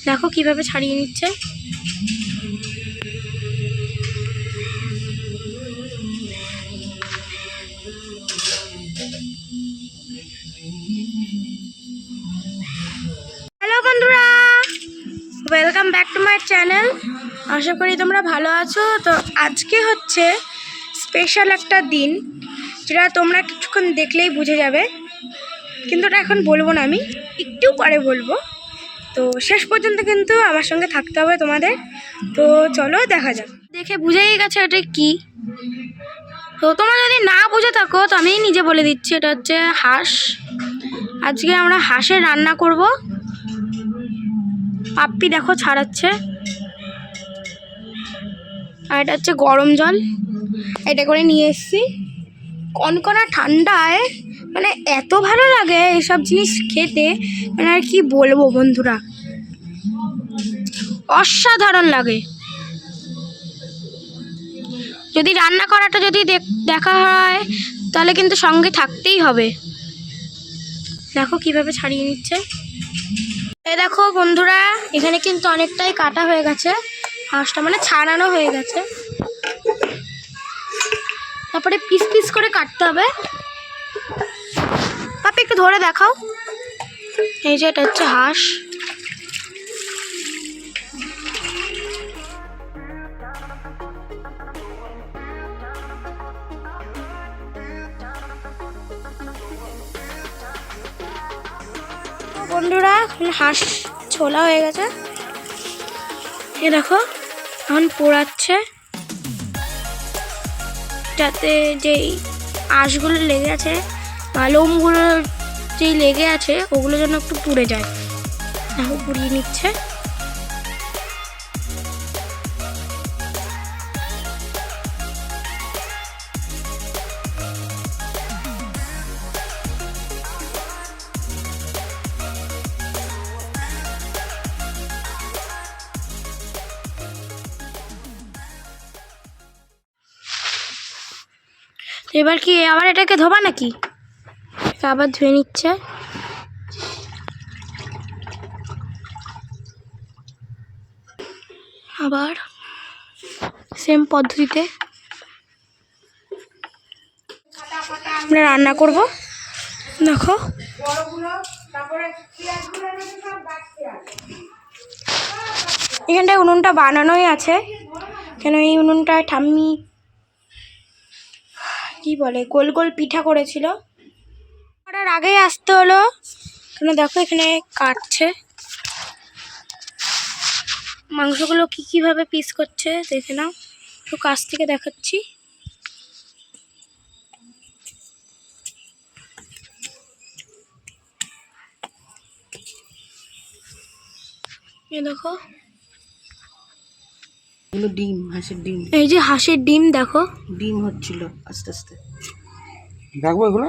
দেখো কিভাবে ছাড়িয়ে নিচ্ছে। হ্যালো বন্ধুরা, welcome back to my channel. আশা করি তোমরা ভালো আছো। তো আজকে হচ্ছে স্পেশাল একটা দিন, যেটা তোমরা কিছুক্ষণ দেখলেই বুঝে যাবে, কিন্তু ওটা এখন বলবো না, আমি একটু পরে বলবো। তো শেষ পর্যন্ত কিন্তু আমার সঙ্গে থাকতে হবে তোমাদের। তো চলো দেখা যাক। দেখে বুঝেই গেছে এটা কি। তো তোমরা যদি না বুঝে থাকো তো আমি নিজে বলে দিচ্ছি, এটা হচ্ছে হাঁস। আজকে আমরা হাঁসের রান্না করব। পাপ্পি দেখো ছাড়াচ্ছে। আর এটা হচ্ছে গরম জল, এটা করে নিয়ে এসেছি। কনকনা ঠান্ডায় মানে এত ভালো লাগে এইসব জিনিস খেতে, মানে আর কি বলবো বন্ধুরা, অসাধারণ লাগে। যদি রান্না করাটা যদি দেখা হয় তাহলে কিন্তু সঙ্গে থাকতেই হবে। দেখো কিভাবে ছাড়িয়ে নিচ্ছে। এই দেখো বন্ধুরা, এখানে কিন্তু অনেকটাই কাটা হয়ে গেছে, হাঁসটা মানে ছাড়ানো হয়ে গেছে। তারপরে পিস পিস করে কাটতে হবে। পাপা একটু ধরে দেখাও। এই যে এটা হচ্ছে হাঁস। বন্ধুরা হাঁস ছোলা হয়ে গেছে, এ দেখো এখন পোড়াচ্ছে, যাতে যেই আঁশগুলো লেগে আছে বা লোমগুলো যেই লেগে আছে ওগুলো যেন একটু পুড়ে যায়। দেখো পুড়িয়ে নিচ্ছে। এবার কি আবার এটাকে ধোবা নাকি? আবার ধুয়ে নিচ্ছে। আবার সেম পদ্ধতিতে আমরা রান্না করব। দেখো এখানটায় উনুনটা বানানোই আছে, কেন এই উনুনটায় ঠাম্মি কি বলে গোল গোল পিঠা করেছিল। করার আগেই আসতে হলো, কেন দেখো এখানে কাটছে। মাংসগুলো কিভাবে পিস করছে দেখে নাও, একটু কাছ থেকে দেখাচ্ছি। এই দেখো এগুলো ডিম, হাঁসের ডিম। এই যে হাঁসের ডিম, দেখো ডিম হচ্ছিল আস্তে আস্তে। দেখবো এগুলো।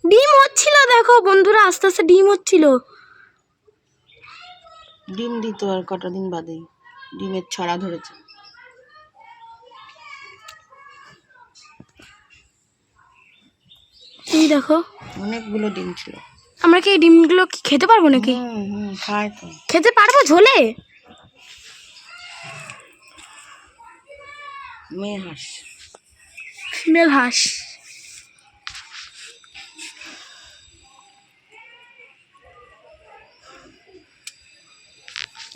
ডিম হচ্ছিল, দেখো বন্ধুরা আস্তে আস্তে ডিম হচ্ছিল। ডিম দিত আর কটা দিন বাদেই ডিমের ছড়া ধরেছে। এই দেখো অনেকগুলো ডিম ছিল। আমরা কি এই ডিমগুলো কি খেতে পারবো নাকি? খায় তো। খেতে পারবো ঝোলে? মেয়ে হাঁস, ফিমেল হাঁস।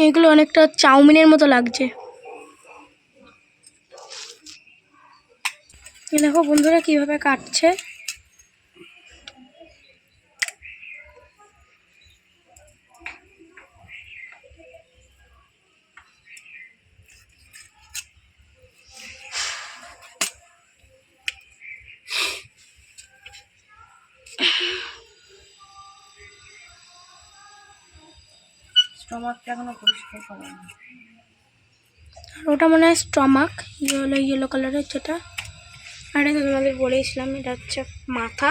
এগুলো অনেকটা চাউমিনের মতো লাগছে। দেখো বন্ধুরা কিভাবে কাটছে। স্টমাকটা এখনো পরিষ্কার করা না। আর ওটা মনে হয় স্টমাক, ইয়েলো কালারের যেটা। আর এটা তোমাদের বলেছিলাম, এটা হচ্ছে মাথা।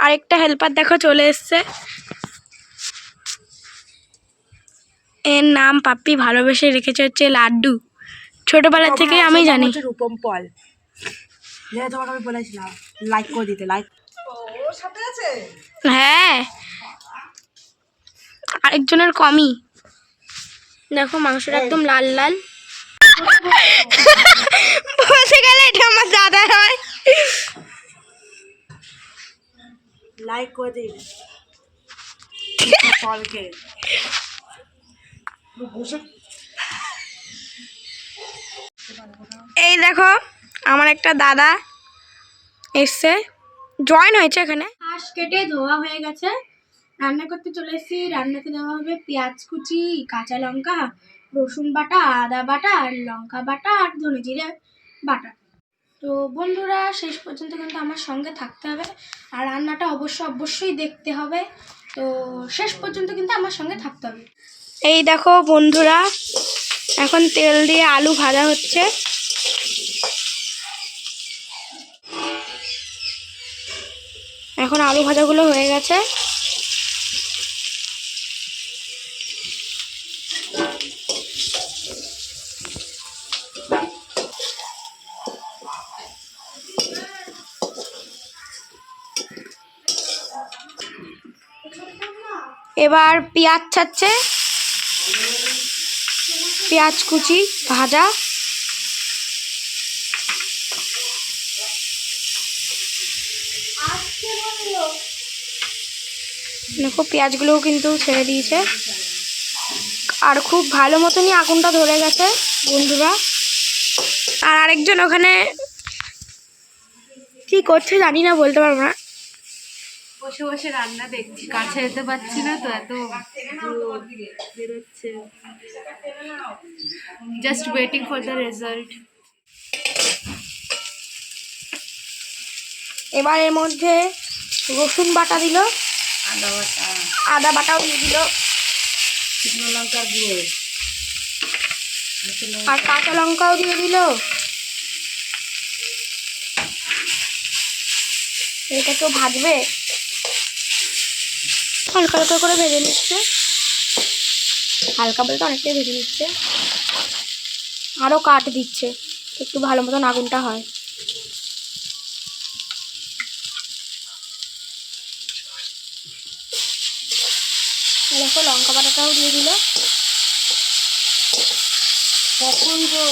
আরেকটা হেল্পার দেখো চলে এসছে, এর নাম পাপ্পি ভালোবেসে রেখেছে হচ্ছে লাড্ডু। ছোটবেলা থেকে আমি জানি। রূপম পল, যেটা তোমাকে আমি বলেছিলাম লাইক করে দিতে। লাইক ওর সাথে আছে। হ্যাঁ, আরেকজনের কমই। দেখো মাংসটা একদম লাল লাল। বসে গেলে এটা আমার দাদা হয়। লাইক করে দিই পলকে। এই দেখো আমার একটা দাদা এসছে, জয়েন হয়েছে এখানে। হাঁস কেটে ধোয়া হয়ে গেছে, রান্না করতে চলে এসেছি। রান্নাতে দেওয়া হবে পেঁয়াজ কুচি, কাঁচা লঙ্কা, রসুন বাটা, আদা বাটা, আর লঙ্কা বাটা, আর ধনে জিরে বাটা। তো বন্ধুরা শেষ পর্যন্ত কিন্তু আমার সঙ্গে থাকতে হবে, আর রান্নাটা অবশ্যই দেখতে হবে। তো শেষ পর্যন্ত কিন্তু আমার সঙ্গে থাকতে হবে। এই দেখো বন্ধুরা, এখন তেল দিয়ে আলু ভাজা হচ্ছে। এখন আলু ভাজাগুলো হয়ে গেছে। এবার পেঁয়াজ ছাড়ছে, পেঁয়াজ কুচি ভাজা। দেখো পেঁয়াজগুলোও কিন্তু ছেড়ে দিয়েছে, আর খুব ভালো মতনই আগুনটা ধরে গেছে বন্ধুরা। আর আরেকজন ওখানে কি করছে জানি না, বলতে পারবো না। বসে বসে রান্না দেখছি, কাছে যেতে পারছি না তো, এত বেরোচ্ছে। Just waiting for the result. এবার এর মধ্যে রসুন বাটা দিল, আদা বাটাও দিয়ে দিল, শুকনো লঙ্কার গুঁড়ো আর কাঁচা লঙ্কাও দিয়ে দিল। এটাকেও ভাজবে, হালকা হালকা করে ভেজে নিচ্ছে। হালকা বলতে অনেকটাই ভেজে নিচ্ছে, আরও কাট দিচ্ছে একটু ভালো মতন আগুনটা হয়। দেখো লঙ্কা বাটাটাও দিয়ে দিল। কখন গো?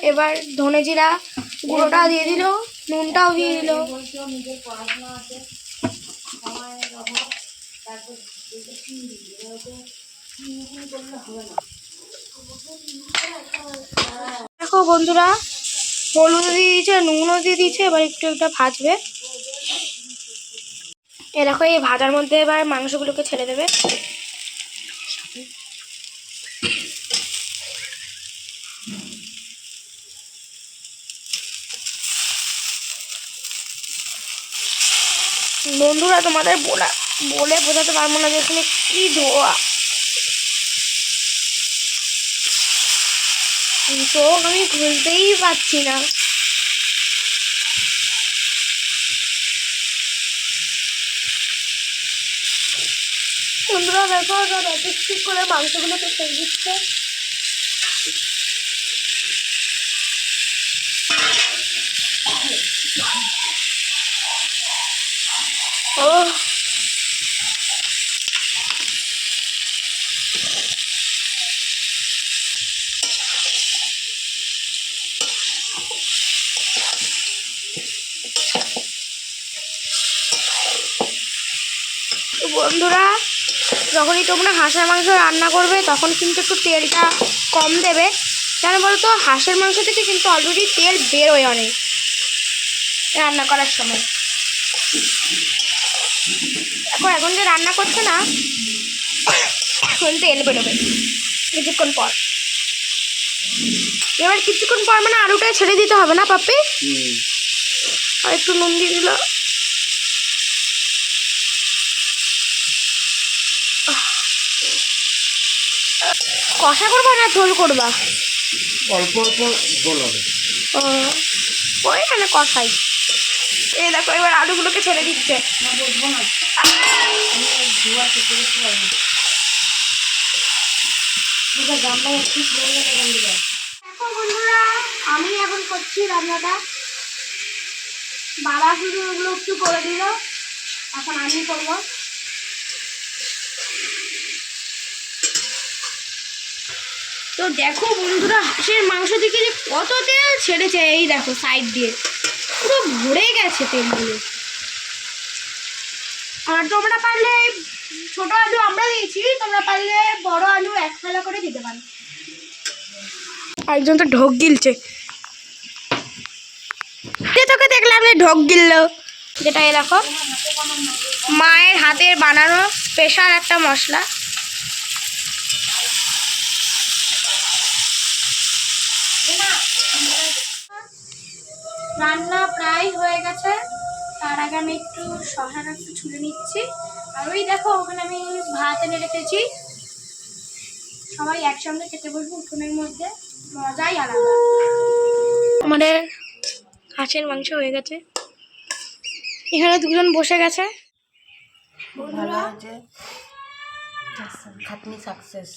এবার ধনে জিরা গুঁড়োটাও দিয়ে দিল, নুনটাও দিয়ে দিল। দেখো বন্ধুরা, হলুদ দিয়ে দিয়েছে, নুনও দিয়ে দিয়েছে, এবার একটু একটা ভাজবে। এ দেখো এই ভাজার মধ্যে এবার মাংসগুলোকে ছেড়ে দেবে। বন্ধুরা তোমাদের বলে বোঝাতে পারবো না যে এখানে কি ধোয়া। চোখ আমি খুলতেই পারছি না। বন্ধুরা দেখো ঠিক করে মাংসগুলোকে ছেড়ে দিচ্ছে। ও বন্ধুরা, যখনই তোমরা হাঁসের মাংস রান্না করবে তখন কিন্তু একটু তেলটা কম দেবে। কেন বলতো, হাঁসের মাংস থেকে কিন্তু অলরেডি তেল বেরোয় অনেক রান্না করার সময়। এখন যে রান্না করছে না, এখন তেল বেরোবে কিছুক্ষণ পর। এবার কিছুক্ষণ পর মানে আলুটা ছেড়ে দিতে হবে না পাপ্পি? আর একটু নুন দিয়ে দিল। কষা করবা না ঝোল করবা? অল্প অল্প ঝোল হবে। ও ওইখানে কষাই। এই দেখো এবার আলুগুলোকে ছেড়ে দিচ্ছে। বলবো না ধোয়া খেতে দেখতে পারবো দুটো গামলা একটু দেখো বন্ধুরা, আমি এখন করছি রান্নাটা। বাবা শুধু ওগুলো একটু করে দিল, এখন আমি করবো। তো দেখো বন্ধুরা, হাঁসের মাংস থেকে যে কত তেল ছেড়েছে, এই দেখো সাইড দিয়ে পুরো ভরে গেছে তেলগুলো। আর তোমরা পারলে ছোট আলু আমরা দিয়েছি, তোমরা পারলে বড় আলু এক থালা করে দিতে পারো। একজন তো ঢোক গিলছে, তোকে দেখলাম যে ঢোক গিললো। যেটা এই দেখো মায়ের হাতের বানানো স্পেশাল একটা মশলা। রান্না প্রায় হয়ে গেছে, তার আগে আমি একটু শশাটা একটু ছুলে নিচ্ছি। আর ওই দেখো ওখানে আমি ভাত এনে রেখেছি, সবাই একসঙ্গে খেতে বসবো উঠোনের মধ্যে, মজাই আলাদা। আমাদের হাঁসের মাংস হয়ে গেছে, এখানে দুজন বসে গেছে। ভালো হয়েছে, খাটনি সাকসেস।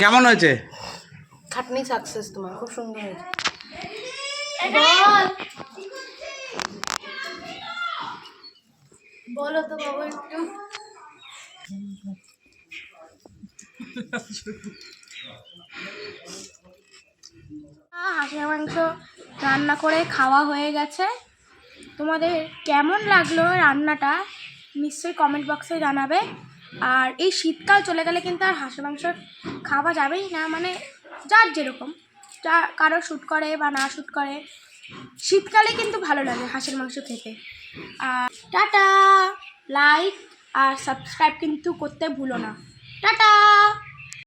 কেমন হয়েছে? খাটনি সাকসেস, তোমার খুব সুন্দর হয়েছে। বলো তো বাবু একটু। হাঁসের মাংস রান্না করে খাওয়া হয়ে গেছে। তোমাদের কেমন লাগলো রান্নাটা নিশ্চয়ই কমেন্ট বক্সে জানাবে। আর এই শীতকাল চলে গেলে কিন্তু আর হাঁসের মাংস খাওয়া যাবেই না, মানে যার যেরকম, যা কারো শ্যুট করে বা না শ্যুট করে, শীতকালে কিন্তু ভালো লাগে হাঁসের মাংস খেতে। আর টাটা, লাইক আর সাবস্ক্রাইব কিন্তু করতে ভুলো না। টাটা।